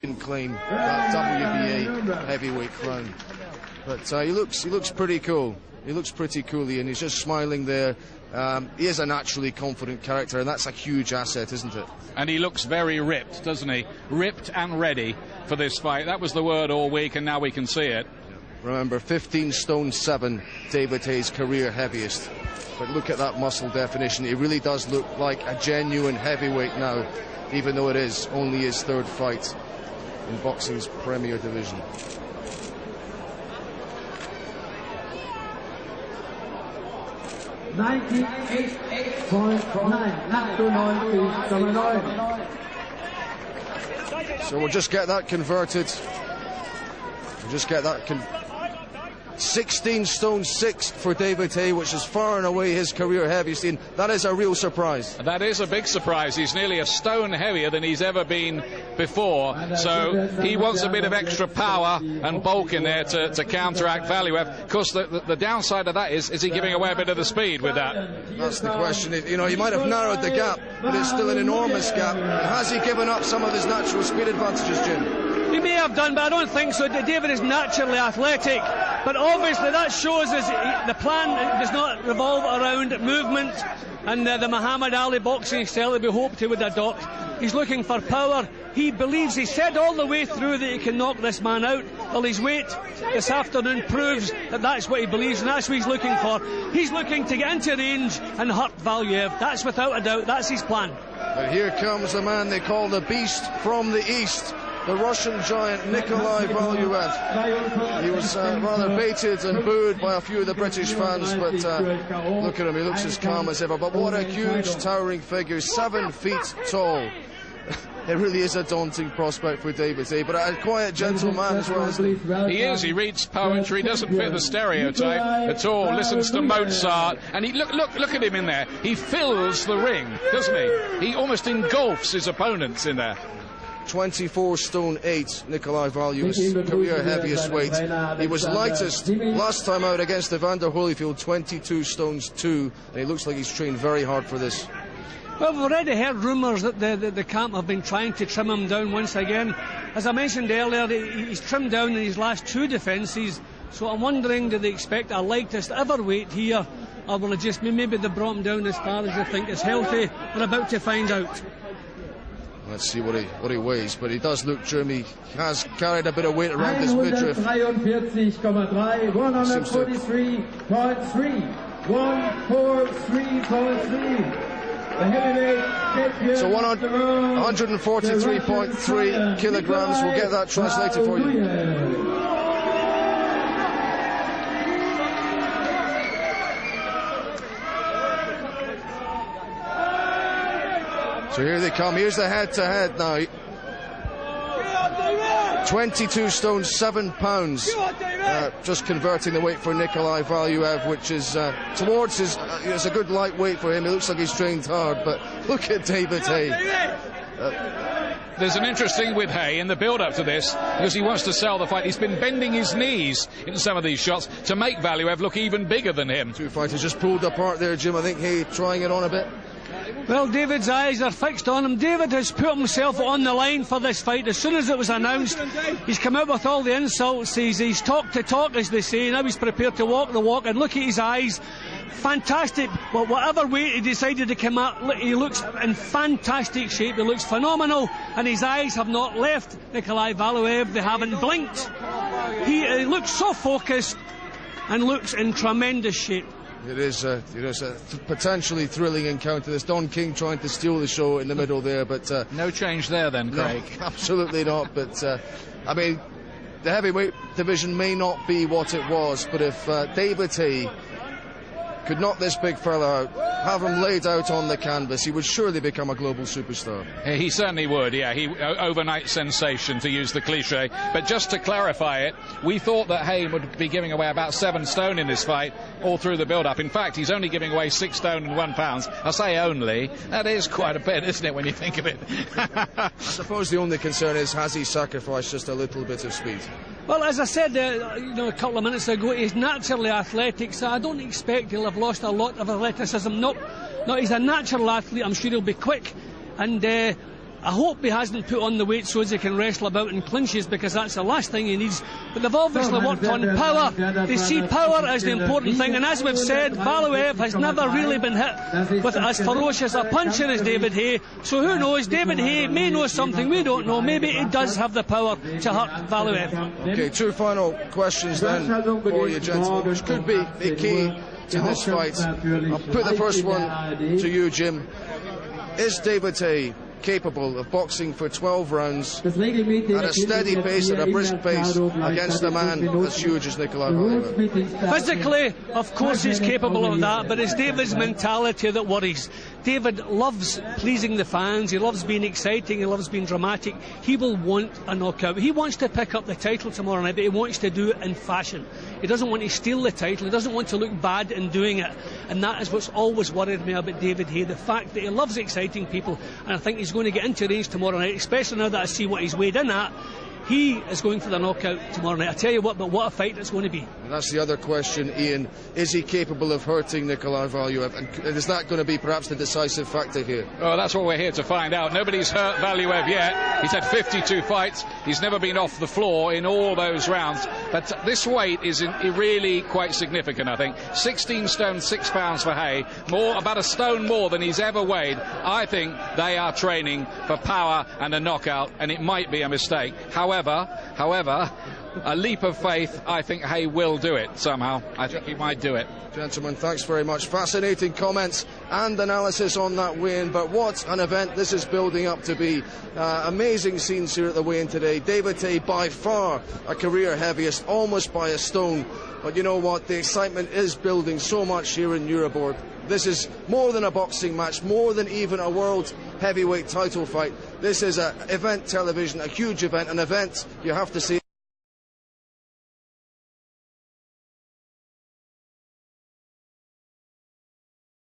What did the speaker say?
Can claim that WBA heavyweight crown, but he looks pretty cool. He looks pretty cool, Ian. He's just smiling there. He is a naturally confident character, and that's a huge asset, isn't it? And he looks very ripped, doesn't he? Ripped and ready for this fight. That was the word all week, and now we can see it. Remember, 15 stone 7, David Hayes' career heaviest. But look at that muscle definition. He really does look like a genuine heavyweight now, even though it is only his third fight in boxing's premier division. So we'll just get that converted. We'll just get that 16 stone 6 for David Hay, which is far and away his career heaviest. That is a real surprise. That is a big surprise. He's nearly a stone heavier than he's ever been before, so he wants a bit of extra power and bulk in there to counteract Valuev. Of course, the downside of that is he giving away a bit of the speed with that? That's the question. You know, he might have narrowed the gap, but it's still an enormous gap. Has he given up some of his natural speed advantages, Jim? He may have done, but I don't think so. David is naturally athletic, but obviously that shows us the plan does not revolve around movement and the Muhammad Ali boxing style that we hoped he would adopt. He's looking for power. He believes, he said all the way through, that he can knock this man out. Well, his weight this afternoon proves that that's what he believes, and that's what he's looking for. He's looking to get into range and hurt Valuev. That's without a doubt. That's his plan. But here comes the man they call the Beast from the East, the Russian giant Nikolai Valuev. He was rather baited and booed by a few of the British fans, but look at him, he looks as calm as ever. But what a huge, towering figure, 7 feet tall. It really is a daunting prospect for David Hay, but a quiet, gentle man as well, isn't he? He is. He reads poetry, doesn't fit the stereotype at all, listens to Mozart, and look at him in there. He fills the ring, doesn't he? He almost engulfs his opponents in there. 24 stone 8, Nikolai Valuev's career heaviest weight. He was lightest last time out against Evander Holyfield, 22 stones 2, and he looks like he's trained very hard for this. Well, we've already heard rumours that the camp have been trying to trim him down once again. As I mentioned earlier, he's trimmed down in his last 2 defences, so I'm wondering, do they expect a lightest ever weight here, or will it just maybe they brought him down as far as they think is healthy? We're about to find out. Let's see what he weighs, but he does look trim. He has carried a bit of weight around his midriff. 143.3, 143.3, 143.3. So 143.3 kilograms. We'll get that translated for you. So here they come. Here's the head-to-head now. 22 stone 7 pounds. Just converting the weight for Nikolai Valuev, which is towards his. It's a good lightweight for him. It looks like he's trained hard, but look at David Hay. There's an interesting with Hay in the build-up to this, because he wants to sell the fight. He's been bending his knees in some of these shots to make Valuev look even bigger than him. Two fighters just pulled apart there, Jim. I think Hay trying it on a bit. Well, David's eyes are fixed on him. David has put himself on the line for this fight. As soon as it was announced, he's come out with all the insults. He's talked the talk, as they say. Now he's prepared to walk the walk. And look at his eyes. Fantastic. But whatever weight he decided to come out, he looks in fantastic shape. He looks phenomenal. And his eyes have not left Nikolai Valuev. They haven't blinked. He looks so focused and looks in tremendous shape. It is a potentially thrilling encounter. This Don King trying to steal the show in the middle there, but no change there then, Craig. No, absolutely not. But I mean, the heavyweight division may not be what it was, but if David Hay could knock this big fella out, have him laid out on the canvas, he would surely become a global superstar. He certainly would, yeah. Overnight sensation, to use the cliche. But just to clarify it, we thought that Hay would be giving away about 7 stone in this fight all through the build-up. In fact, he's only giving away 6 stone and 1 pound. I say only. That is quite a bit, isn't it, when you think of it? I suppose the only concern is, has he sacrificed just a little bit of speed? Well, as I said a couple of minutes ago, he's naturally athletic, so I don't expect he'll have lost a lot of athleticism. No, he's a natural athlete. I'm sure he'll be quick, and I hope he hasn't put on the weight so as he can wrestle about in clinches, because that's the last thing he needs. But they've obviously worked on power. They see power as the important thing, and as we've said, Valuev has never really been hit with as ferocious a puncher as David Haye. So who knows, David Haye may know something we don't know. Maybe he does have the power to hurt Valuev. Okay, 2 final questions then for you, gentlemen, which could be the key to this fight. I'll put the first one to you, Jim. Is David Haye capable of boxing for 12 rounds at a steady pace, at a brisk pace, against a man as huge as Nikolai Valuev? Physically, of course he's capable of that, but it's David's mentality that worries. David loves pleasing the fans, he loves being exciting, he loves being dramatic. He will want a knockout. He wants to pick up the title tomorrow night, but he wants to do it in fashion. He doesn't want to steal the title, he doesn't want to look bad in doing it, and that is what's always worried me about David Haye, the fact that he loves exciting people, and I think he's going to get into range tomorrow night, especially now that I see what he's weighed in at. He is going for the knockout tomorrow night. I tell you what, but what a fight it's going to be. And that's the other question, Ian. Is he capable of hurting Nikolai Valuev? And is that going to be perhaps the decisive factor here? Oh, that's what we're here to find out. Nobody's hurt Valuev yet. He's had 52 fights. He's never been off the floor in all those rounds. But this weight is really quite significant, I think. 16 stone, 6 pounds for Haye. About a stone more than he's ever weighed. I think they are training for power and a knockout, and it might be a mistake. However, a leap of faith, I think Haye will do it somehow. I think he might do it. Gentlemen, thanks very much. Fascinating comments and analysis on that weigh-in, but what an event this is building up to be. Amazing scenes here at the weigh-in today. David Haye, by far a career heaviest, almost by a stone. But you know what? The excitement is building so much here in Nuremberg. This is more than a boxing match, more than even a world heavyweight title fight. This is an event television, a huge event, an event you have to see